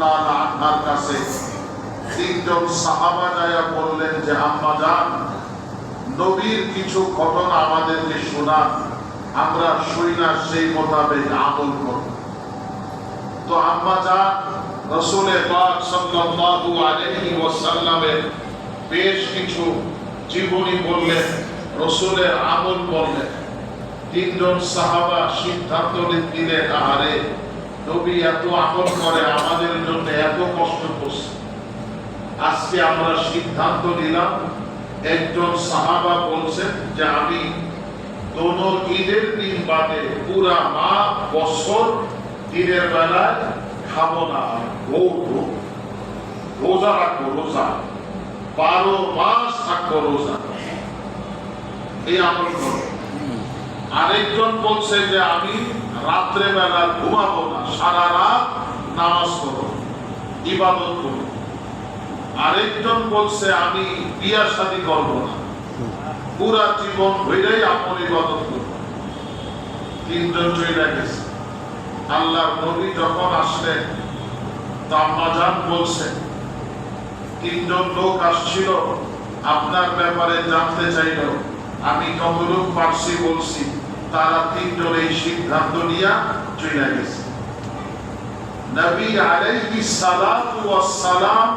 তাআলা আনহার কাছে তিনজন সাহাবা যায় বললেন যে আম্মা জান, নবীর কিছু ঘটনা আমাদেরকে শোনান, আমরা শুইনা সেই মোতাবেক আমল করব। তো আম্মা জান রাসূল পাক সাল্লাল্লাহু আলাইহি ওয়াসাল্লামের বেশ কিছু জীবনী বললেন, রাসূলের আমল বললেন। তিনজন সাহাবা সিদ্ধান্ত নিলেন, আরে নবী এত আমল করে, আমাদের জন্য এত কষ্ট করছে, আজকে আমরা সিদ্ধান্ত নিলাম। একজন সাহাবা বলছেন যে আমি দোনো ঈদের দিন বাদে পুরা বছর দিনের বেলায় খাবো না, রোজা রাখবো, রোজা 12 মাস থাকবো রোজা, এই আমল করবো। আরেকজন বলছে যে আমি রাত্রে বেলা ঘুমাবো না, সারা রাত নামাজ করবো, ইবাদত করবো। আরেকজন বলছে আমি বিয়া শাদী করবো না, পুরা জীবন ধরেই আপন ইবাদত করবো। তিনজন চলে গেছে। আল্লাহর নবী যখন আসলেন, আম্মা জান বলছে তিনজন লোক আসছিল, আপনার ব্যাপারে জানতে চাইল। আমি যতটুকু পারছি বলছি। তারা তিনজন এই সিদ্ধান্ত নিয়ে চলে গেছে। নবী আলাইহিস সালাতু ওয়াস সালাম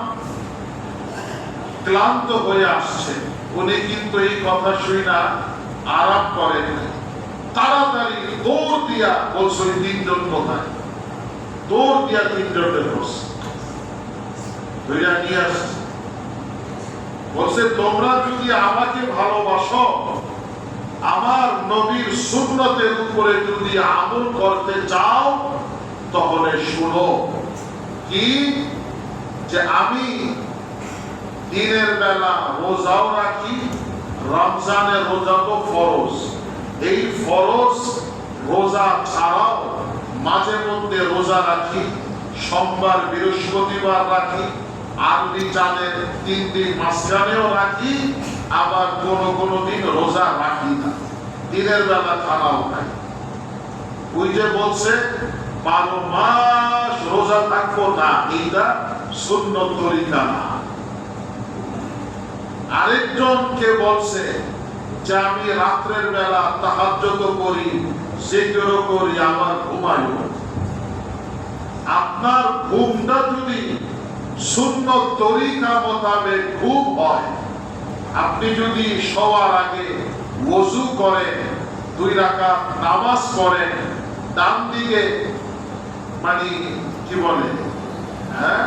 ক্লান্ত হয়ে আসছে। উনি কিন্তু এই কথা শুনা আরাম করেন না, তাড়াতাড়ি দৌড় দিয়া বলছে ওই তিনজন কোথায়, দৌড় দিয়া তিনজনের বসছে, ধইরা নিয়ে আসছে। বলছে তোমরা যদি আমাকে ভালোবাসো, আমার নবীর সুন্নতের উপরে যদি আমল করতে চাও, তাহলে শুনো কি, যে আমি দিনের বেলা রোজাও রাখি, রমজানের রোজা তো ফরজ, এই ফরজ রোজা ছাড়াও মাঝে মধ্যে রোজা রাখি, সোমবার বৃহস্পতিবার রাখি, আরবি চাঁদের 3 দিন মাঝখানেও রাখি, আবার কোন দিন রোজা রাখি না, দিনের বেলা খানাও খাই। ওই যে বলছে 12 মাস রোজা থাকবো না, এইটা সুন্নত তরিকা না। আরেকজনকে বলছে যে আমি রাত্রের বেলা তাহাজ্জুদ করি, জিকির করি, আবার ঘুমাইও। আপনার ঘুমটা যদি সুন্নত তরিকা মোতাবেক ঘুম হয়, আপনি যদি শোয়ার আগে ওযু করেন, 2 রাকাত নামাজ পড়েন, ডান দিকে মানে কি বলে, হ্যাঁ,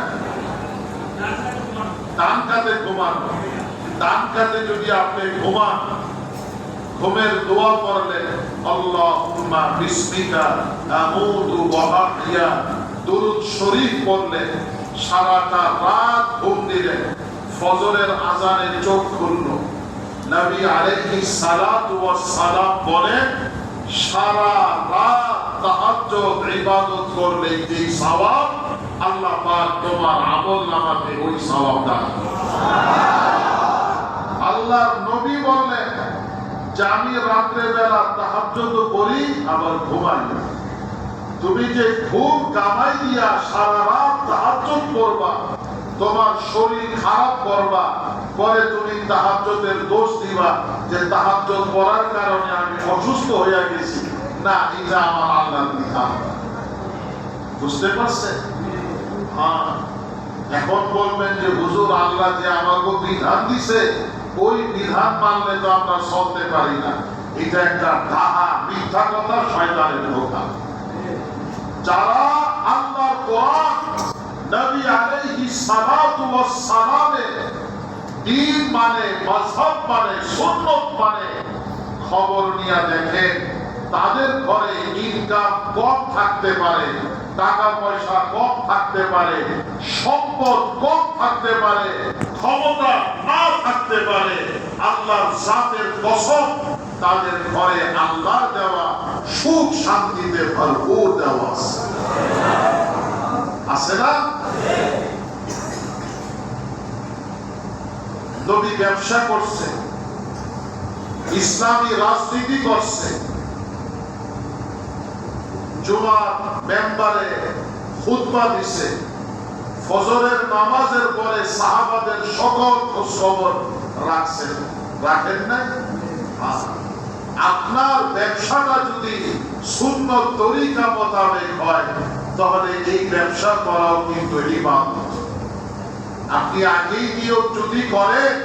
ডান কাতে ঘুমান, ডান কাতে যদি আপনি ঘুমান, ঘুমের দোয়া পড়লেন, আল্লাহুম্মা বিসমিকা আমুতু ওয়া আহইয়া, দুরূদ শরীফ পড়লেন, সারাটা রাত ঘুম দিলেন, ফজরের আজানে চোখ খুলল। নবী আলাইহিস সালাতু ওয়াস সালাম বলেন, সারা রাত তাহাজ্জুদ ইবাদত করলে যে সওয়াব, আল্লাহ পাক তোমার আমলনামাতে ওই সওয়াব দান করেন। আল্লাহর নবী বললেন যে আমি রাত্রে বেলা তাহাজ্জুদ করি, আবার ঘুমাই না। তুমি যে ঘুম কামাই দিয়া সারা রাত তাহাজ্জুদ করবা, তোমার শরীর খারাপ করবা, পরে তুমি তাহাজ্জুদের দোষ দিবা যে তাহাজ্জুদ করার কারণে আমি অসুস্থ হয়ে গেছি। না, এটা আমার আল্লাহর বিধান। বুঝতে পারছেন? হ্যাঁ। এখন বলবেন যে হুজুর, আল্লাহ যে আমাকে বিধান দিছে, ওই বিধান মানলে তো আমরা চলতে পারি না। এটা একটা ধাহা, মিথ্যা কথা, শয়তানের ধোঁকা। যারা আল্লাহর কোরআন, নবী আলাইহিস সালাতু ওয়াস সালামের দ্বীন মানে, মাযহাব মানে, সুন্নাত মানে খবর নিয়ে দেখেন, তাদের ঘরে ইনকাম কম থাকতে পারে, টাকা পয়সা কম থাকতে পারে, সম্পদ কম থাকতে পারে, ক্ষমতা না থাকতে পারে, আল্লাহর জাতের কসম তাদের ঘরে আল্লাহর দেওয়া সুখ শান্তিতে ভরপুর দেওয়া আছে না? নবী ব্যবসা করছে, ইসলামী রাজনীতি করছে, জুমার মেম্বারে খুতবা দিছে, ফজরের নামাজের পরে সাহাবাদের সকল খোঁজ খবর রাখছেন, রাখেন নাই? আপনার ব্যবসাটা যদি সুন্নত তরিকা মোতাবেক হয় তাহলে এই ব্যবসা করাও কিন্তু ইবাদত। আপনি আগেই নিয়োগ যদি করেন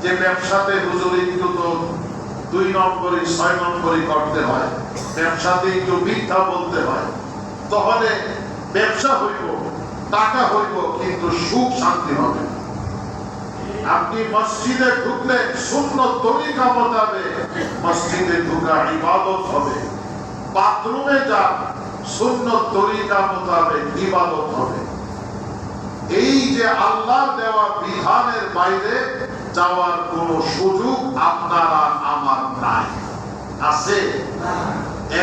যে ব্যবসাতে হুজুর একটু তো 2 নম্বরই 6 নম্বরই করতে হয়, ব্যবসাতে একটু মিথ্যা বলতে হয়, তাহলে ব্যবসা হইব, টাকা হইব, কিন্তু সুখ শান্তি হবে। আপনি মসজিদে ঢুকলে সুন্নত তরিকা মোতাবেক মসজিদে ঢুকা ইবাদত হবে, বাথরুমে যান সুন্নত তরিকা মোতাবেক ইবাদত হবে। এই যে আল্লাহর দেওয়া বিধানের বাইরে যাওয়ার কোন সুযোগ আপনার আর আমার নাই, আছে?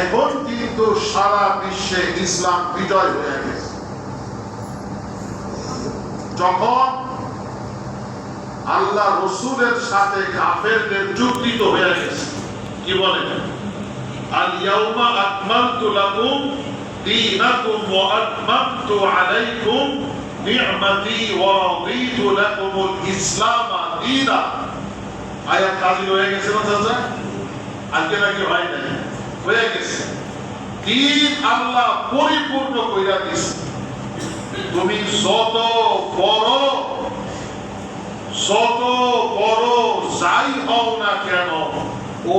এখন কিন্তু সারা বিশ্বে ইসলাম বিজয় হয়ে গেছে। যখন আল্লাহ রসুলের সাথে কাফেরদের চুক্তি তো হয়ে গেছে, কি বলেন? আল ইয়াউমা আকমালতু লাকুম দীনাকুম ওয়া আতমামতু আলাইকুম নি'মাতি ওয়া রাদিতু লাকুমুল ইসলাম দীনা। আয়াত নাযিল হয়ে গেছে না চাচা? আজকে নাকি হয় নাই? হয়ে গেছে। দিন আল্লাহ পরিপূর্ণ কইরা দিয়েছে। তুমি যত বড় যাই হও না কেন,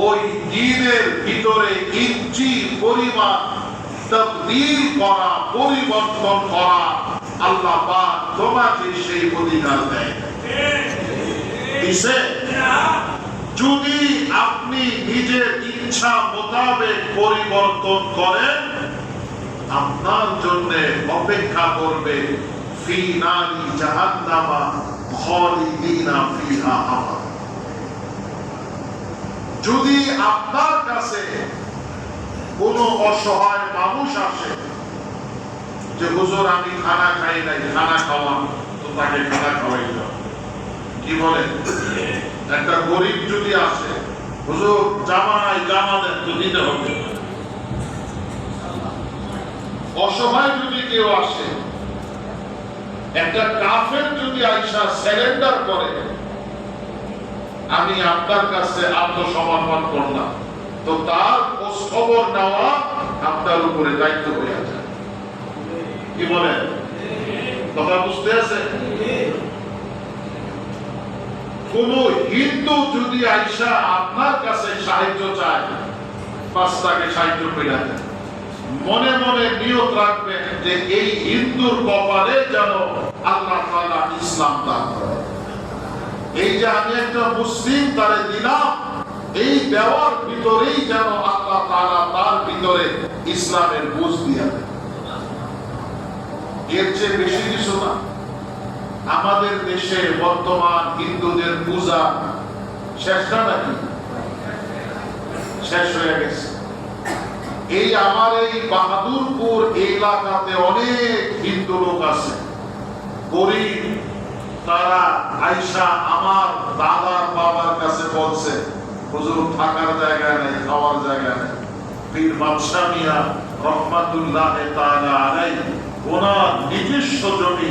ওই দিনের ভিতরে ইঞ্চি পরিমাণ তাবদীল করা, পরিবর্তন করা আল্লাহ পাক তোমাকে সেই অধিকার দেয়। যদি আপনি নিজের ইচ্ছা মোতাবেক পরিবর্তন করেন, আপনার জন্য অপেক্ষা করবে ফি নারি জাহান্নামা খালিদিনা ফিহা আবাদা। যদি আপনার কাছে কোন অসহায় মানুষ আসে যে হুজুর আমি খানা খাই নাই, খানা খাওয়া, তো তাকে খানা খাওয়াই দাও, কি বলেন? একটা গরিব যদি আসে, হুজুর জামা নাই, জামা দেন, তো দিতে হবে। অসহায় যদি কেউ আসে, একটা কাফের যদি আইসা সারেন্ডার করে, আমি আপনার কাছে আত্মসমর্পণ করলাম, তো তার খোঁজ খবর নেওয়া আপনার উপরে দায়িত্ব হয়ে আছে, কি বলেন? কথা বুঝতে আছে? কোন হিন্দু যদি আইসা আপনার কাছে সাহায্য চায়, পাঁচটাকে সাহায্য করে দেন, মনে মনে নিয়ত রাখবেন যে এই হিন্দুর কপালে যেন আল্লাহ তাআলা ইসলাম দান করে। এই যে আমি একটা মুসলিম তারে দিলাম, এই দেওয়ার ভিতরেই যেন আল্লাহ তাআলা তার ভিতরে ইসলামের বুঝ দিয়ে দেন। এর চেয়ে বেশি কিছু না। আমাদের দেশে বর্তমান হিন্দুদের পূজা শেষ না নাকি? শেষ হয়ে গেছে। এই আমার এই বাহাদুরপুর এলাকাতে অনেক হিন্দু লোক আছে, গরিব। তারা আইসা আমার দাদার বাবার কাছে বলছে, হুজুর থাকার জায়গা নেই, খাওয়ার জায়গা নেই। পীর বাদশাহ মিয়া রহমাতুল্লাহ তাআলা আলাইহি ওনার নিজস্ব জমি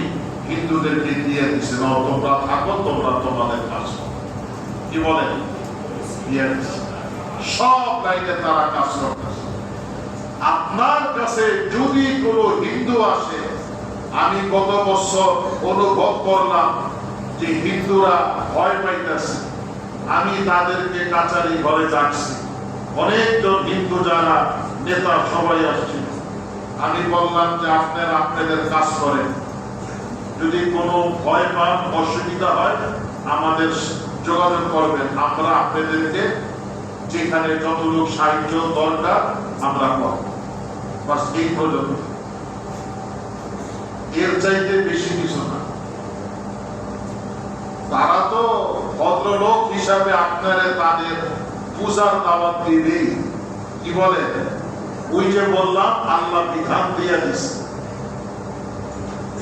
হিন্দুদেরকে দিয়ে দিচ্ছে, নাও তোমরা থাকো, তোমরা তোমাদের কাজ করো, কি বলেন? সব লাইনে তারা কাজ করতেছে। আপনার কাছে যদি কোনো হিন্দু আসে, আমি গত বছর অনুভব করলাম যে হিন্দুরা ভয় পাইতেছে, আমি তাদেরকে কাচারি ঘরে যাচ্ছি, অনেকজন হিন্দু যারা নেতা সবাই আসছিল। আমি বললাম যে আপনারা আপনাদের কাজ করেন, যদি কোনো ভয় পান, অসুবিধা হয় আমাদের যোগাযোগ করবেন, আমরা আপনাদেরকে যেখানে যতটুকু সাহায্য দরকার আমরা করব। বাস এই পর্যন্ত, এর চাইতে বেশি কিছু না। তারা তো ভদ্রলোক হিসাবে আপনারা তাদের পূজার দাওয়াত দিবেই, কি বলে? ওই যে বললাম আল্লাহ বিধান দিয়ে দিচ্ছে,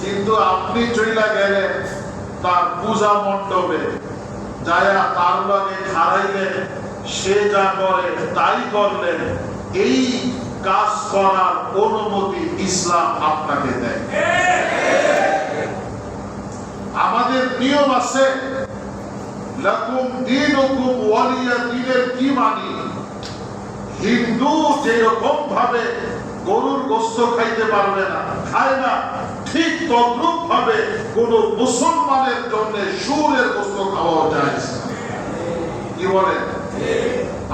কিন্তু আপনি চইলা গেলেন তার পূজা মণ্ডপে যায়া তার লগে খাড়াইলেন, সে যা করে তাই করলেন। এই কাজ করার অনুমতি ইসলাম আপনাকে দেয়? তাদের নিয়ম আছে। লাকুম দীনুকুম ওয়ালিয়া দ্বীনের কি মানি? হিন্দু যেরকম ভাবে গরুর গোশত খাইতে পারবে না, খায় না, ঠিক তদ্রূপ ভাবে কোন মুসলমানের জন্য সুরের গোশত খাওয়া যায়। কি বলে?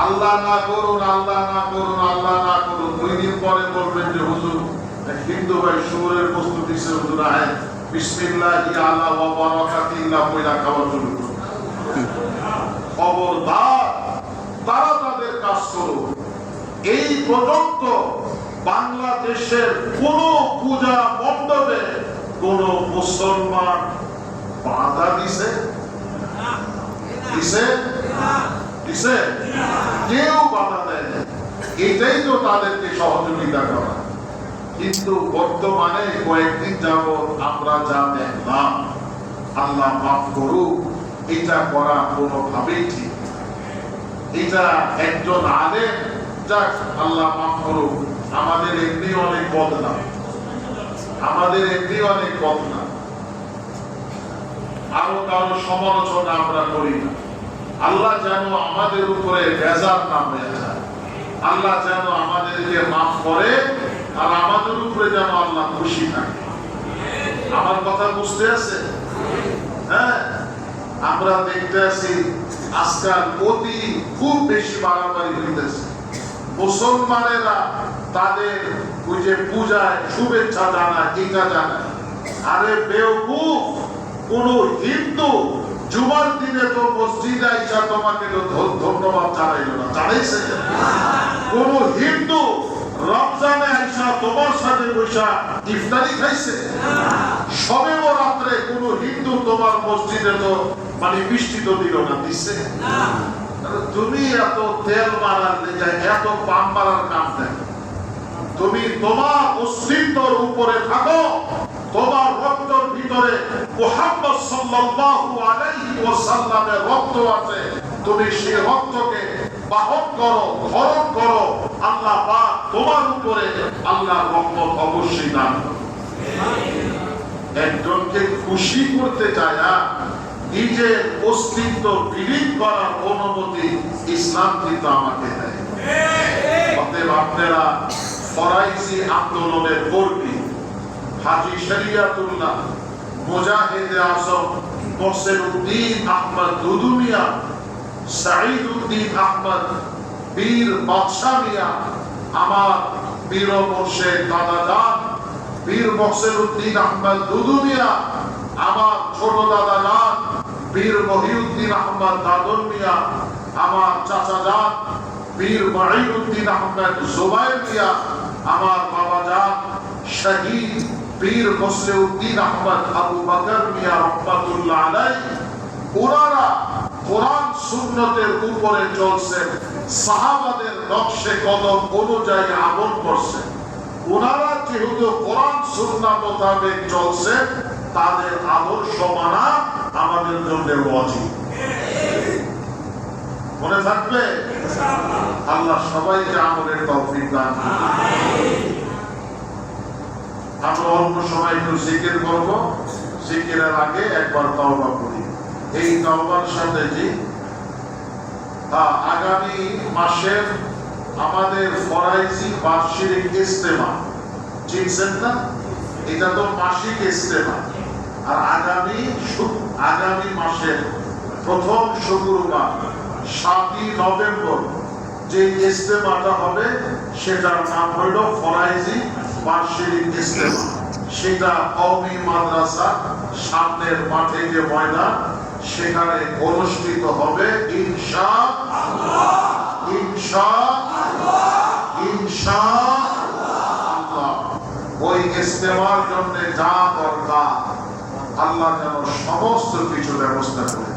আল্লাহ না করুন, আল্লাহ না করুন, আল্লাহ না করুন। 2 দিন পরে বলবেন যে হুজুর হিন্দু ভাই সুরের গোশত দিছে, হুজুর আয় বিসমিল্লাহি আলা ওয়া বারাকাতিল্লাহ কইরা খাওয়া শুরু করুন। খবরদার, তারা তাদের কাজ করুন। এই পর্যন্ত বাংলাদেশের কোন পূজা মণ্ডপে কোন মুসলমান বাধা দিছে? কেউ বাধা দেয়। এটাই তো তাদেরকে সহযোগিতা করা। কিন্তু বর্তমানে কয়েকদিন যাবৎ আমরা যা দেখলাম, আল্লাহ মাফ করুক, এটা করা কোনোভাবেই ঠিক। এটা একজন আলেম, যাক আল্লাহ মাফ করুক, আমাদের এমনি অনেক বদনাম, আরো কারো সমালোচনা আমরা করি না। আল্লাহ যেন আমাদের উপরে বেজার না হয়ে যায়, আল্লাহ যেন আমাদেরকে মাফ করে, আর আমাদের উপরে যেন আল্লাহ খুশি থাকে। আমার কথা বুঝতে আছে? হ্যাঁ, আমরা দেখতে আছি আজকাল অতি খুব বেশি বাড়াবাড়ি হইতেছে। মুসলমানেরা তাদের ওই যে পূজায় শুভেচ্ছা জানায়, টিকা জানায়। আরে বেওকুফ, কোন হিন্দু জুমার দিনে তো মসজিদে আইসা তোমাকে তো ধন্যবাদ জানাইল না, জানাইছে? কোন হিন্দু রমজানে আইসা তোমার সাথে বসা ইফতারি খাইছে? সবে রাত্রে কোন হিন্দু তোমার মসজিদে তো মানে বৃষ্টি তো দিল না, দিচ্ছে? তুমি এত তেল মারার লেগে এত পাম মারার কাম দেন। তুমি তোমার অস্তিত্বর উপরে থাকো, তোমার রক্তের ভিতরে মুহাম্মদ সাল্লাল্লাহু আলাইহি ওয়াসাল্লামের রক্ত আছে। তুমি সেই রক্তকে বাহন করো, ধারণ করো। আল্লাহ পাক তোমার উপরে আল্লাহর রহমত অবশ্যই দান করবে। একজনকে খুশি করতে চায় না, নিজের অস্তিত্ব বিলীন করার অনুমতি ইসলাম কিন্তু আমাকে দেয়। অতএব আপনারা ফরাইজি আন্দোলনের কর্মী হাজী শরিয়াতুল্লাহ মুজাহিদে আজম মোহসেন উদ্দিন আহমদ দুদুমিয়া, সাঈদ উদ্দিন আহমদ, বীর বাদশাহ মিয়া, আমার বীর মুর্শিদ দাদাজান বীর মোহসেন উদ্দিন আহমদ দুদুমিয়া, আমার ছোট দাদাজান বীর মহিউদ্দিন আহমদ দাদন মিয়া, আমার চাচাজান বীর মাঈনুদ্দিন আহমদ জুবাইর মিয়া, আমার বাবাজান শহীদ বীর মুসলিউদ্দিন আহমদ আবু বকর মিয়া রহমাতুল্লাহ আলাইহি। ওনারা কোরআন সুন্নতের উপরে চলছেন, সাহাবাদের নকশে কদম অনুযায়ী আমল করছেন। ওনারা যেহেতু কোরআন সুন্নাহ মোতাবেক চলছেন, তাদের আদর্শ মানা আমাদের জন্য ওয়াজিব। মনে থাকবে? আল্লাহ সবাইকে আমলের তৌফিক দান করুন। আমরা অল্প সময় একটু জিকির করব। জিকিরের আগে একবার তওবা করি। এই তওবার সাথে যে আগামী মাসের আমাদের ফরাইজি বার্ষিক ইজতেমা, চিনছেন না? এটা তো মাসিক ইজতেমা। আর আগামী মাসের প্রথম শুক্রবার 7ই নভেম্বর যে ইজতেমাটা হবে সেটার নাম হইল ফরাইজি বার্ষিক ইজতেমা। সেটা কওমি মাদ্রাসা সামনের মাঠে যে ময়দান, সেখানে অনুষ্ঠিত হবে ইনশাআল্লাহ। ওই ইজতেমার জন্য যা দরকার আল্লাহ যেন সমস্ত কিছু ব্যবস্থা করে।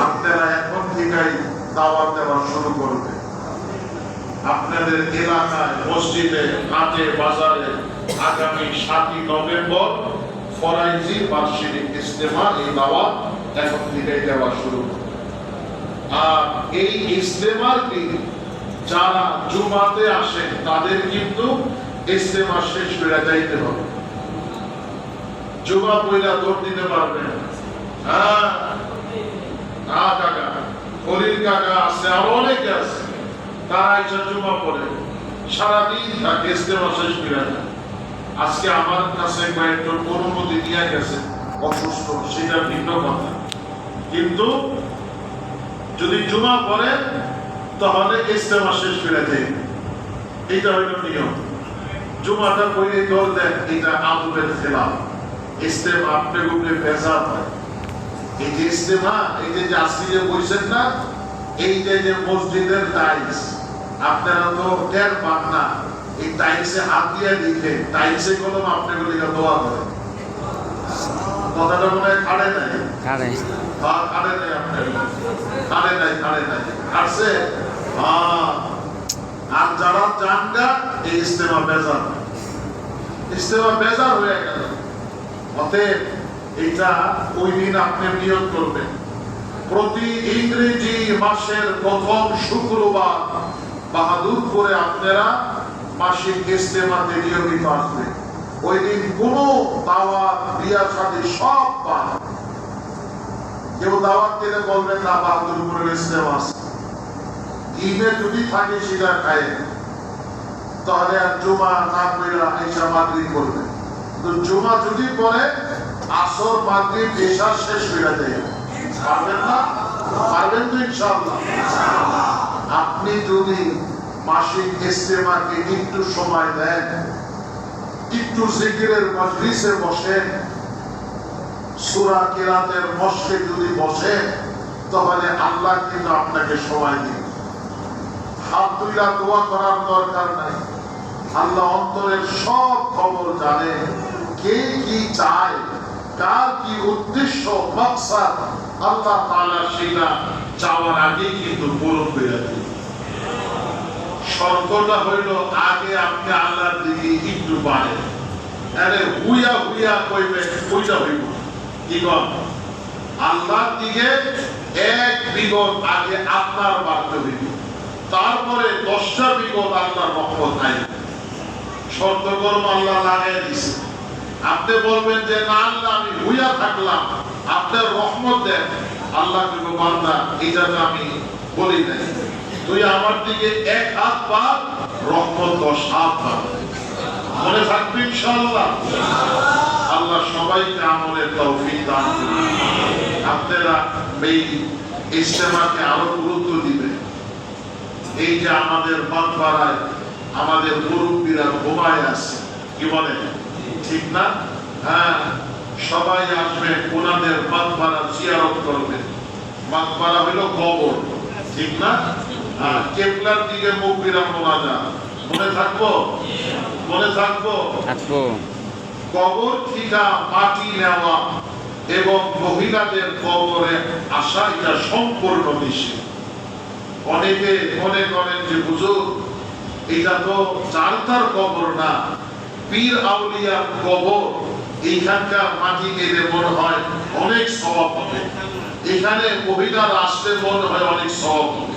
আপনারা এখন থেকেই দাওয়াত দেওয়া শুরু করবেন। আপনাদের এলাকায়, মসজিদে, হাটে, বাজারে আগামী 7ই নভেম্বর ফরাইজি বার্ষিক ইজতেমা, এই দাওয়াত এখন থেকেই দেওয়া শুরু করবে। আর এই ইজতেমার দিন যারা জুমাতে আসেন তাদের কিন্তু ইজতেমা শেষ করে যাইতে হবে। জুমা পয়লা দৌড় দিতে পারবেন, হ্যাঁ না কাকা, খলিল কাকা আছে, আরো অনেকে আছে, তারা এসে জমা পড়ে সারাদিন থাকে, ইস্তেমা শেষ করে যায়। আজকে আমার কাছে কয়েকজন অনুমতি নিয়ে গেছে অসুস্থ, সেটা ভিন্ন কথা, কিন্তু যদি জমা পড়ে তাহলে ইস্তেমা শেষ করে যায়। এটা হইল নিয়ম। জুমাটা কইলে দল দেন, এটা আদবের খেলাফ। ইস্তেমা আপনি উপরে ভেজাল হয়। এই যে ইস্তেমা, এই যে আজকে যে বলছেন না, এই যে মসজিদের টাইলস, আপনারা তো টের পান না, এই টাইলসে হাত দিয়ে লিখে, টাইলসে কলম আপনাকে লিখে দোয়া করে। কথাটা মনে হয় খাড়ে নাই, খাড়ে নাই, আপনার খাড়ে নাই খাড়ছে। আর যারা জানগা এই ইস্তেমা বেজার হয়ে গেল। অতএব এটা ওই দিন আপনি নিয়ত করবেন, প্রতি ইংরেজি মাসের প্রথম শুক্রবার বাহাদুর করে আপনারা মাসিক ইস্তেমাতে নিয়মিত আসবেন। ওই দিন কোন দাওয়াত, বিয়া শাদী সব বাদ। কেউ দাওয়াত দিলে বলবেন না বাহাদুর করে ইস্তেমা আছে। ঈদে যদি থাকে সেটা খায়, তাহলে আর জুমা না কইরা ঈশা মাগরিব করবে। তো জুমা যদি পড়ে আসর মাগরিব ঈশা শেষ হয়ে যায়, পারবেন না? পারবেন তো ইনশাআল্লাহ। আপনি যদি মাসিক ইস্তেমাকে একটু সময় দেন, একটু জিকিরের মজলিসে বসেন, সূরা কিরাতের মশকে যদি বসেন, তাহলে আল্লাহ কিন্তু আপনাকে সময় দিন। হাত তুইলা দোয়া করার দরকার নাই। আল্লাহ অন্তরের সব খবর জানে, কে কি চায়, কার কি উদ্দেশ্য মাকসাদ, আল্লাহ তাআলা সেটা চাওয়ার আগে কিন্তু পূরণ করে দেন। শর্তটা হইল আগে আপনি আল্লাহর দিকে একটু বাড়েন। আরে হুইয়া হুইয়া কইবেন, ওইটা হইব কি কর, আল্লাহর দিকে এক বিগত আগে আপনার বাড়তে হইব, তারপরে 10টা বিগত আল্লাহর রহমত নাই। শর্ত কর্ম আল্লাহ লাগাই দিছে। আপনি বলবেন যে না আল্লাহ আমি হুইয়া থাকলাম, আপনার রহমত দেন। আল্লাহ কিন্তু বান্দা এটা তো আমি বলি নাই, তুই আমার দিকে এক হাত পা, রহমত 10 হাত পা। মনে থাকবে ইনশাআল্লাহ। আল্লাহ সবাইকে আমলের তৌফিক দান করুন। আপনারা এই ইজতেমাকে আরো গুরুত্ব দিবেন। এই যে আমাদের মাতবারায় আমাদের মুরব্বীরা ঘুমায় আছে, কি বলেন ঠিক না? হ্যাঁ, সবাই আসবেন, ওনাদের মাতবারা জিয়ারত করবেন। মাতবারা হইল কবর, ঠিক না? আর কেবলার দিকে মুখ ফিরানো না, মনে থাকবো, মনে থাকবো। কবর থেকে মাটি নেওয়া এবং মহিলাদের কবরে আসা এটা সম্পূর্ণ নিষেধ। অনেকে মনে করেন যে হুজুর এটা তো যার তার কবর না, পীর আউলিয়ার কবর, এইখানকার মাটি গেলে মনে হয় অনেক সওয়াব হবে, এখানে মহিলারা আসলে মনে হয় অনেক সওয়াব হবে।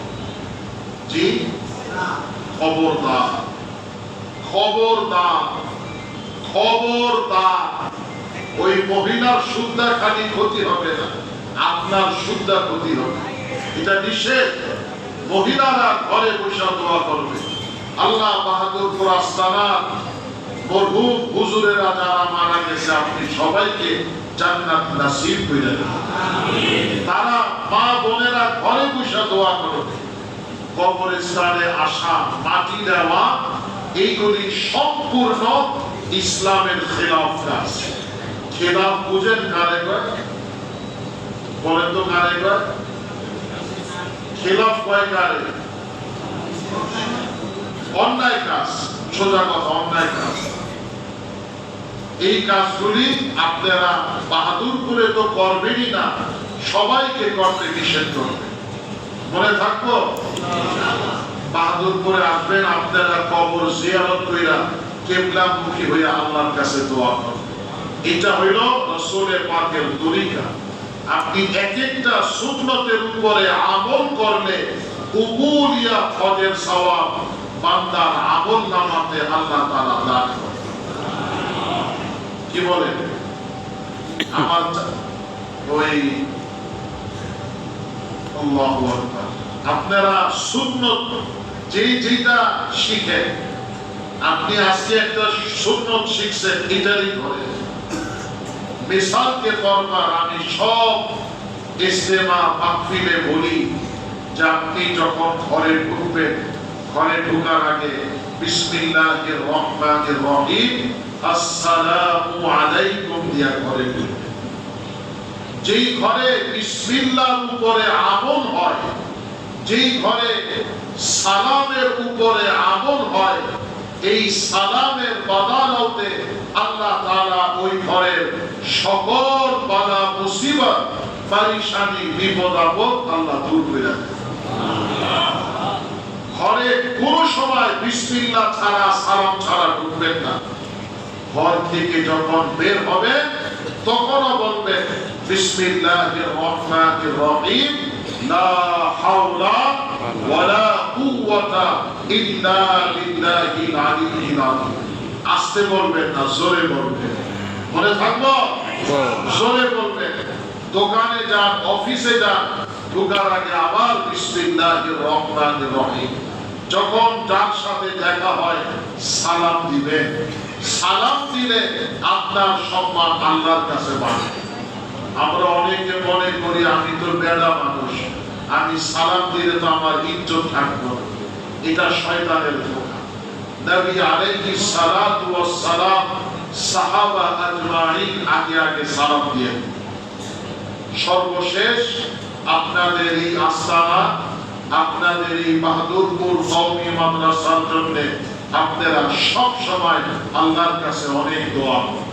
জি, খবরদার, খবরদার, খবরদার। ওই মহিলার সুদ্ধা খালি ক্ষতি হবে না, আপনার সুদ্ধা ক্ষতি হবে, এটা নিষেধ। মহিলারা ঘরে বসে দোয়া করবে। আল্লাহ বাহাদুরপুর আস্তানার মরহুম হুজুরেরা যারা মারা গেছে, আপনি সবাইকে জান্নাত নসিব করে দেন। তারা মা বোনেরা ঘরে বসে দোয়া করবে। কবরস্থানে আসা, মাটি দেওয়া, এইগুলি সম্পূর্ণ ইসলামের খেলাফ কাজ। খেলাফ বুঝেন কারে কয়? বলেন তো কারে কয়? খেলাফ কয় কারে? অন্যায় কাজ, সোজা কথা, অন্যায় কাজ। এই কাজগুলি আপনারা বাহাদুর করে তো করবেনই না, সবাইকে করতে নিষেধ করবেন। মনে থাকবো, বাহাদুর করে আসবেন, আপনারা কবর জিয়ারত কইরা কিবলামুখী হইয়া আল্লাহর কাছে দোয়া করবেন। এটা হইল রাসূলের পাকের তরিকা। আপনি এক একটা সুন্নতের উপরে আমল করলে কবুলিয়া ফজর সওয়াব বান্দার আমল নামাতে আল্লাহ তাআলা দান করেন। কি বলেন? আমার ওই আল্লাহু আকবার, আপনারা সুন্নত যেটা শিখেন, আপনি আজকে একটা সুন্নত শিখছেন এটারই ঘরে। মিসালকে দরকার আমি সব ইজতেমা মাহফিলে বলি যে আপনি যখন ঘরে ঢুকবেন, ঘরে ঢোকার আগে বিসমিল্লাহির রহমানির রহিম আসসালামু আলাইকুম দিয়া ঘরে ঢুকবেন। যেই ঘরে বিসমিল্লাহর উপরে আমল হয়, যেই ঘরে সালামের উপরে আমল হয়, এই সালামের বদৌলতে আল্লাহ তাআলা ওই ঘরের সকল বালা মুসিবত পরেশানি বিপদ আপদ আল্লাহ দূর করে দেন। ঘরে কোনো সময় বিসমিল্লাহ ছাড়া সালাম ছাড়া ঢুকবেন না। ঘর থেকে যখন বের হবেন তখনও বলবেন বিসমিল্লাহির রহমানির রহিম লা হাওলা ওয়ালা কুওয়াতা ইল্লা বিল্লাহিল আলিয়্যিল আযীম। আস্তে বলবেন না, জোরে বলবেন। মনে থাকবো? জোরে বলবেন। দোকানে যান, অফিসে যান, ঢোকার আগে আবার বিসমিল্লাহির রহমানির রহিম। যখন যার সাথে দেখা হয় সালাম দিবেন। সালাম দিলে আপনার সম্মান আল্লাহর কাছে বাড়ে। আমরা অনেকে মনে করি আমি তো বেড়া মানুষ, আমি সালাম দিলে তো আমার ইজ্জত থাকবে। এটা শয়তানের ধোঁকা। নবী আলাইহিস সালাতু ওয়াস সালাম সাহাবা আজমাইন আগে আগে সালাম দিয়ে। সর্বশেষ আপনাদের এই আস্তানা, আপনাদের এই বাহাদুরপুর কওমি মাদ্রাসার জন্য আপনারা সব সময় আল্লাহর কাছে অনেক দোয়া করেন।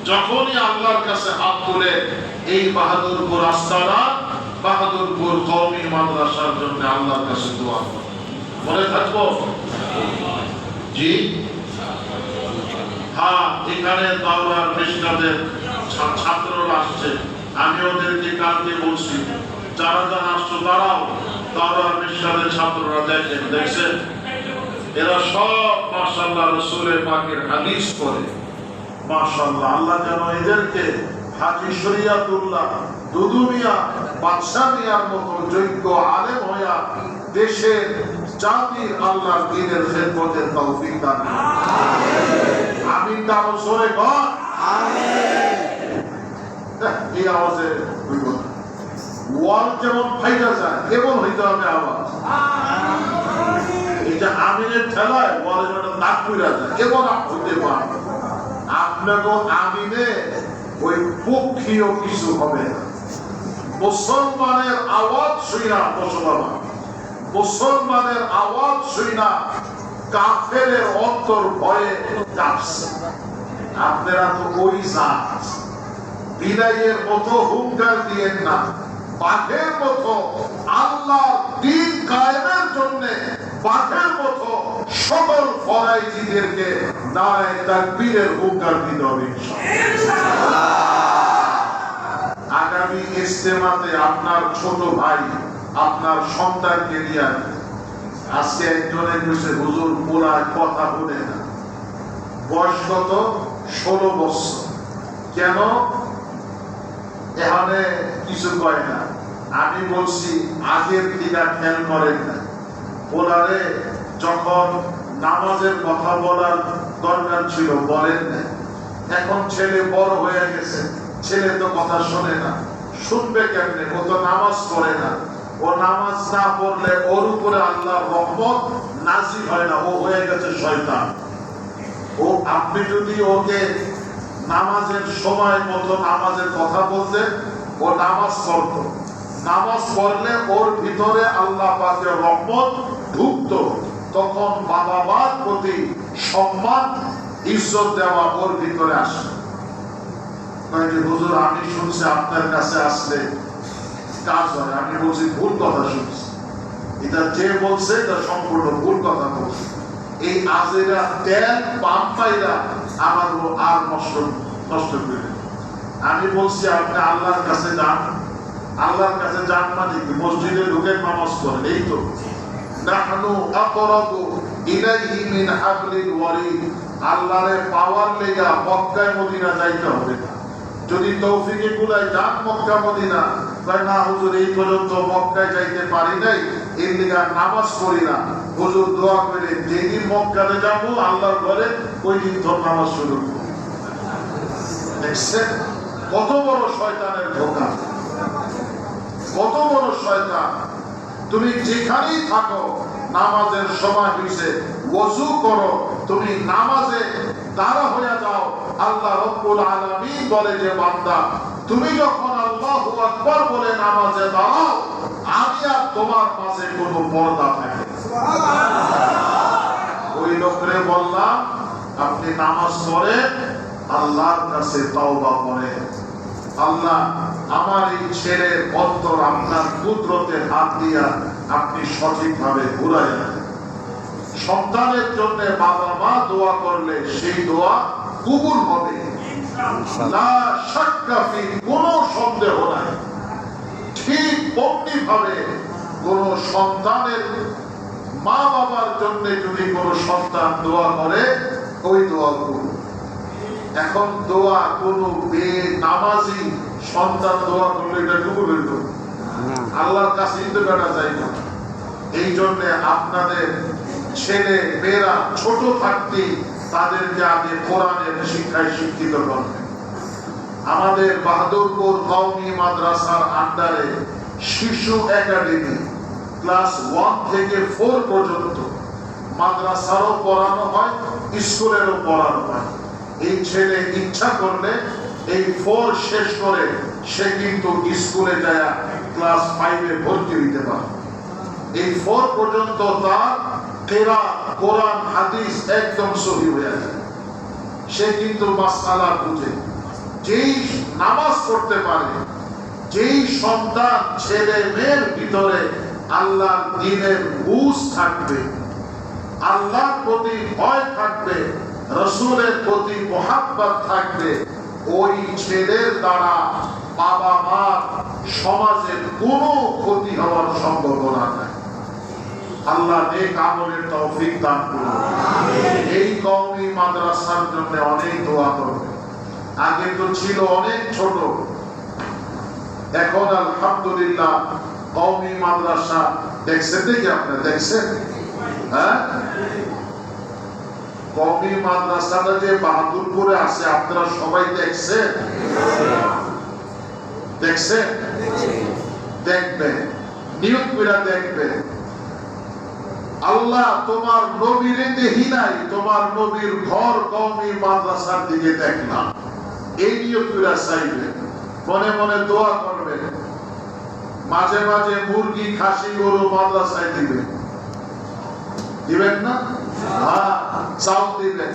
যখনই আল্লাহর কাছে হাত তুলে এই বাহাদুরপুর আস্তানা, বাহাদুরপুর কওমি মাদ্রাসার জন্য আল্লাহর কাছে দোয়া করেন। মনে থাকবো? জি হ্যাঁ, এখানে দাওরার মিশনাদের ছাত্ররা আসছে। আমি ওদেরকে কালকে বলছি যারা যারা আসছো তারাও দাওরার মিশনাদের ছাত্ররা দেখছেন এরা সব মাশাআল্লাহ রাসূলের পাকের হাদিস পড়ে। মাশাআল্লাহ, আল্লাহ যেন এদেরকে হাজী শরীয়তুল্লাহ দুদু মিয়া বাদশা মিয়ার মতো যোগ্য আলেম হইয়া দেশের জাতির আল্লাহর দ্বীনের খেদমতের তৌফিক দান করেন। আমিন। তাও জোরে বল আমিন। এই আওয়াজে ওয়াল যেমন ফাইটা যায় কেমন হইতে হবে আওয়াজ। এই যে আমিনের ঠেলায় ওয়ালের একটা দাগ পড়া যায় কেমন হইতে পারে। আপনাকে আমিনে ওই পক্ষীয় কিছু হবে না। মুসলমানের আওয়াজ শুইনা মুসলমান, মুসলমানের আওয়াজ শুইনা কাফেরের অন্তর ভয়ে কাঁপছে। আপনারা তো ওই জাত, বিড়াইয়ের মতো হুঙ্কার দিয়েন না, বাঘের মতো আল্লাহর দ্বীন কায়েমের জন্য বাঘের মতো সকল ফরাইজিদেরকে নারায়ে তাকবীরের হুঙ্কার দিতে হবে ইনশাআল্লাহ। আগামী ইজতেমাতে আপনার ছোট ভাই আপনার সন্তানকে নিয়ে আজকে একজনে কইছে হুজুর পুরা কথা বলে না, বয়স কত? 16 বছর। কেন এখানে কিছু কয় না? আমি বলছি আগের দিকে খেয়াল করেন না। ওনারে যখন নামাজের কথা বলার দরকার ছিল বলেন না। এখন ছেলে বড় হয়ে গেছে, ছেলে তো কথা শোনে না, শুনবে কেমনে? ও তো নামাজ পড়ে না। ও নামাজ না পড়লে ওর উপরে আল্লাহর রহমত নাজিল হয় না, ও হয়ে গেছে শয়তান। ও আপনি যদি ওকে নামাজের সময় মতো নামাজের কথা বলতে, ও নামাজ পড়তো, নামাজ পড়লে ওর ভিতরে আল্লাহ পাকের রহমত ঢুকতো, তখন বাবা মার প্রতি সম্মান ইজ্জত দেওয়া ওর ভিতরে আসে। হুজুর আমি শুনছি আপনার কাছে আসলে কাজ হয়। আমি বলছি ভুল কথা শুনছি, এটা যে বলছে এটা সম্পূর্ণ ভুল কথা বলছে। এই আজেরা তেল পাম্পাইরা আমার আর নষ্ট করে। আমি বলছি আপনি আল্লাহর কাছে যান। আল্লাহর কাছে যান মানে কি? মসজিদে ঢুকে নামাজ পড়েন, এই তো। নাহনু আকরাবু ইলাইহি মিন হাবলিল ওয়ারিদ। আল্লাহরে পাওয়ার লেগা মক্কায় মদিনা যাইতে হবে না। যদি তৌফিকে কুলায় যান মক্কা মদিনা, কয় না হুজুর এই পর্যন্ত মক্কায় যাইতে পারি নাই, এর লিগা নামাজ পড়ি না। হুজুর দোয়া করে যেদিন মক্কাতে যাবো আল্লাহর ঘরে ওই দিন তোর নামাজ শুরু করবো। দেখছেন কত বড় শয়তানের ধোঁকা, কত বড় শয়তান। তুমি যেখানেই থাকো নামাজের সময় হইছে, ওযু করো, তুমি নামাজে দাঁড়া হয়ে যাও। আল্লাহ রাব্বুল আলামিন বলে যে বান্দা তুমি যখন আল্লাহু আকবার বলে নামাজে দাঁড়াও, আমি আর তোমার মাঝে কোনো পর্দা থাকে। ওই লোকরে বললাম আপনি নামাজ পড়ে আল্লাহর কাছে তওবা করেন, আল্লাহ আমার এই ছেলের অন্তর আপনার কুদরতের হাত দিয়া আপনি সঠিকভাবে ঘুরাইয়া। সন্তানের জন্য বাবা মা দোয়া করলে সেই দোয়া কবুল হবে, লা শাক্কা ফি, কোনো সন্দেহ নাই। ঠিক অমনি ভাবে কোন সন্তানের মা বাবার জন্য যদি কোন সন্তান দোয়া করে ওই দোয়া করুন। এখন দোয়া কোন বেনামাজি সন্তান দোয়া করলে এটা কবুল হইল? আল্লাহর কাছে তো বেটা যায় না। এই জন্য আপনাদের ছেলে মেয়েরা ছোট থাকতে তাদেরকে আগে কোরআনের শিক্ষায় শিক্ষিত করবেন। আমাদের বাহাদুরপুর কওমি মাদ্রাসার আন্ডারে শিশু একাডেমি ক্লাস 1 থেকে 4 পর্যন্ত মাদ্রাসারও পড়ানো হয়, স্কুলেরও পড়ানো হয়। এই ছেলে ইচ্ছা করলে এই 4 শেষ করে সে কিন্তু স্কুলে যায় ক্লাস 5 এ ভর্তি হইতে পারে। এই 4 পর্যন্ত তার কিরাত, কোরআন, হাদিস একদম সহিহ হয়ে যায়। সে কিন্তু মাসআলা বুঝে। যেই নামাজ পড়তে পারে, যেই সন্তান ছেলে মেয়ের ভিতরে আল্লাহর দ্বীনের বুঝ থাকবে, আল্লাহর প্রতি ভয় থাকবে, রাসূলের প্রতি মুহাব্বত থাকবে, ওই ছেলের দ্বারা বাবা মা সমাজের কোনো ক্ষতি হওয়ার সম্ভাবনা নাই। আল্লাহ নেক আমলের তৌফিক দান করুন। এই কওমি মাদ্রাসার জন্য অনেক দোয়া করবেন। আগে তো ছিল অনেক ছোট, এখন আলহামদুলিল্লাহ কওমি মাদ্রাসা দেখছেন নাকি আপনারা? দেখছেন? হ্যাঁ, কওমি মাদ্রাসাটা যে বাহাদুরপুরে আছে আপনারা সবাই দেখছেন? দেখছেন? দেখবেন, নিয়ত করে দেখবেন। আল্লাহ তোমার নবীর দেখি নাই, তোমার নবীর ঘর কওমি মাদ্রাসার দিকে দেখলাম, এই নিয়ত করে চাইবেন, মনে মনে দোয়া করবেন। মাঝে মাঝে মুরগি, খাসি, গরু মাদ্রাসায় দিবেন, দিবেন না? হ্যাঁ, চাল দিবেন।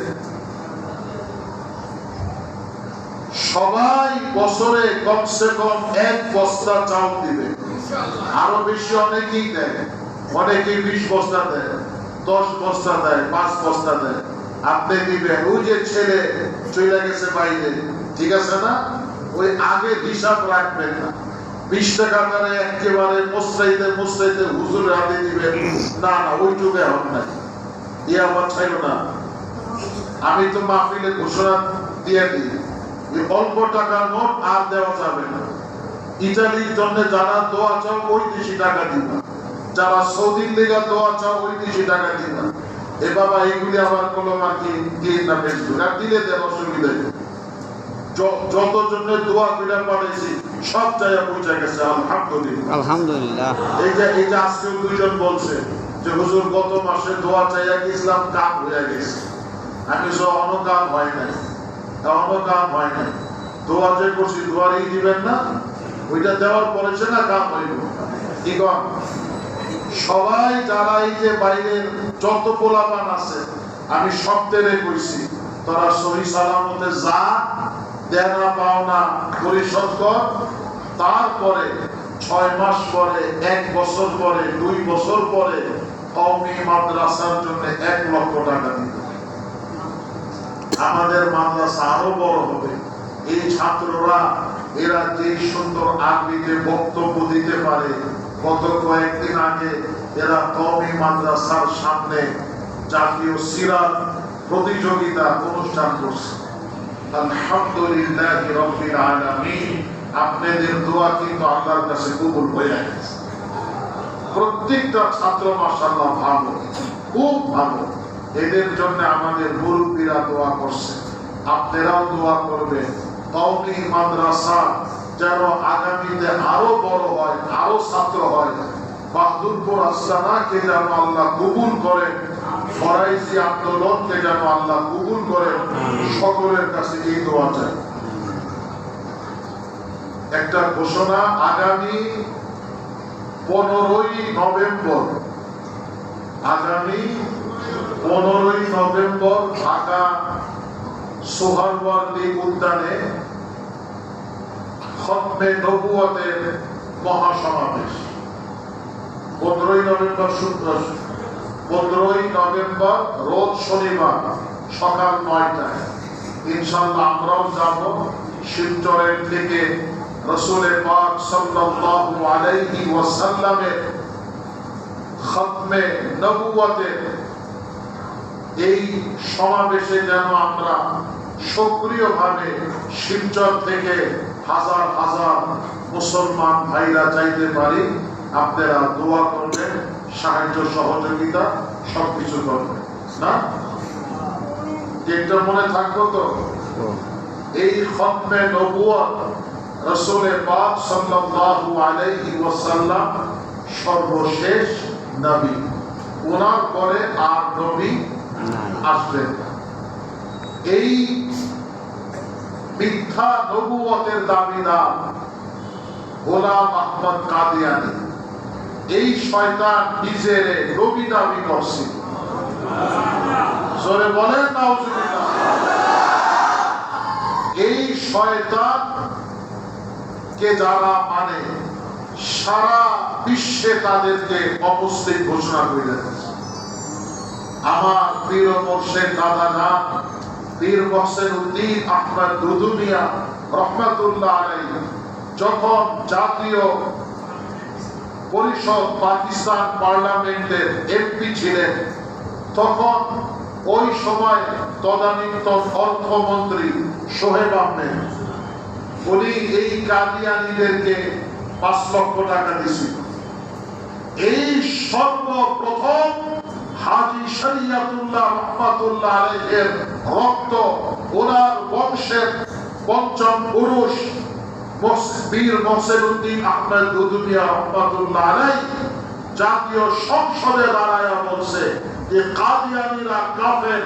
সবাই বছরে কমসে কম 1 বস্তা চাল দিবে। আরো বেশি অনেকেই দেয়, অনেকেই 20 বস্তা দেয়, 10 বস্তা দেয়, 5 বস্তা দেয়। আপনি দিবেন। ওই যে ছেলে চলে গেছে বাইরে, ঠিক আছে না, ওই আগে হিসাব রাখবেন না। 20 টাকা করে একেবারে মুস্তাইতে মুস্তাইতে হুজুরের হাতে দিবেন, না না, ওই যুগে হন নাই, এ আবার চাইল না। আমি তো মাহফিলে ঘোষণা দিয়ে দিই, অল্প টাকার নোট আর দেওয়া যাবে না। ইতালির জন্য যারা দোয়া চাও ওই দেশি টাকা দিবা, যারা সৌদির লেগা দোয়া চাও ওই দেশি টাকা দিবা। এ বাবা এইগুলি আবার কোনো মাকে দিয়ে না ফেসবুক আর দিলে দেওয়ার অসুবিধা নেই। যত জন্য দোয়া করে পাঠাইছি সব জায়গা পৌঁছে গেছে, আলহামদুলিল্লাহ আলহামদুলিল্লাহ। এই যে আজকে 2 জন বলছে যে হুজুর গত মাসে দোয়া চাইয়া গেছিলাম, কাম হয়ে গেছে। আমি অন্য কাম হয় নাই, অন্য কাম হয় নাই। দোয়া যে করছি দোয়ারই দিবেন না, ওইটা দেওয়ার পরেছে না কাম হইব। কি কম? সবাই যারা এই যে বাইরের যত পোলাপান আছে আমি সপ্তাহে কইছি, তোরা সহি সালামতে যা, দেনা পাওনা পরিশোধ কর। তারপরে 6 মাস পরে, 1 বছর পরে, 2 বছর পরে কওমি মাদ্রাসার জন্য 1 লক্ষ টাকা দিতে। আমাদের মাদ্রাসা আরো বড় হবে। এই ছাত্ররা এরা যে সুন্দর আরবিতে বক্তব্য দিতে পারে, গত কয়েকদিন আগে এরা কওমি মাদ্রাসার সামনে জাতীয় সিরাত প্রতিযোগিতা অনুষ্ঠান করছে। আলহামদুলিল্লাহি রাব্বিল আলামিন। আপনাদের দোয়া কিন্তু আল্লাহর কাছে কবুল হয়ে গেছে। প্রত্যেকটা ছাত্র মাশাআল্লাহ ভালো, খুব ভালো। এদের জন্য আমাদের মুরব্বীরা দোয়া করছে, আপনারাও দোয়া করবেন। কওমি মাদ্রাসা যেন আগামীতে আরো বড় হয়, আরো ছাত্র হয়। বাহাদুরপুর আস্তানাকে যেন আল্লাহ কবুল করেন, ফরাইজি আন্দোলনকে যেন আল্লাহ কবুল করেন। সকলের কাছে এই দোয়া চাই। একটা ঘোষণা, আগামী 15ই নভেম্বর, আগামী 15ই নভেম্বর ঢাকা সোহরাওয়ার্দী উদ্যানে খতমে নবুয়তের মহাসমাবেশ। 15ই নভেম্বর রোজ শনিবার সকাল 9টায় ইনশাআল্লাহ আমরাও যাব। শিবচরের থেকে রাসূল পাক সাল্লাল্লাহু আলাইহি ওয়াসাল্লামের খতমে নবুয়তের এই সমাবেশে যেন আমরা সক্রিয়ভাবে শিবচর থেকে হাজার হাজার মুসলমান ভাইরা চাইতে পারি। আপনারা দোয়া করবেন, সাহায্য সহযোগিতা সবকিছু করবেন না? এটা মনে থাকবো তো। এই খতমে নবুয়ত রাসূল পাক সাল্লাল্লাহু আলাইহি ওয়াসাল্লাম সর্বশেষ নবী, ওনার পরে আর নবী আসবেন। এই মিথ্যা নবুয়তের দাবিদার গোলাম আহমদ কাদিয়ানী, এই শয়তান নিজের নবী দাবি করছে। জোরে বলেন নাউজুবিল্লাহ। এই শয়তান কে যারা মানে সারা বিশ্বে তাদেরকে অমুসলিম ঘোষণা করে দিয়েছে। আমার পীর মুর্শিদ দাদা নাম পীর মোহসেন উদ্দিন আহমদ দুদুমিয়া রহমাতুল্লাহ আলাইহি যখন জাতীয় পরিষদ পাকিস্তান পার্লামেন্টের এমপি ছিলেন, তখন ওই সময় তদানীন্তন অর্থমন্ত্রী সোহেব আহমেদ, উনি এই কাদিয়ানীদেরকে 5 লক্ষ টাকা দিয়েছিল। এই সর্বপ্রথম হাজী শরিয়তুল্লাহ রহমাতুল্লাহ আলাইহির রক্ত, ওনার বংশের পঞ্চম পুরুষ পীর মোহসেন উদ্দিন আহমদ দুদুমিয়া রহমাতুল্লাহ আলাইহি জাতীয় সংসদে দাঁড়ায়া বলছে যে কাদিয়ানীরা কাফের।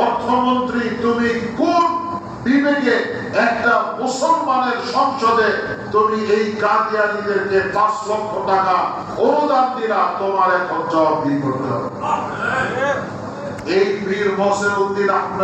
অর্থমন্ত্রী, তুমি কোন বিবেকে একটা মুসলমানের সংসদে তুমি এই কাদিয়ানীদেরকে 5 লক্ষ টাকা অনুদান দিলা? তোমার এখন জবাবদিহি করতে হবে। এই পীর মোহসেন উদ্দিন আহমদ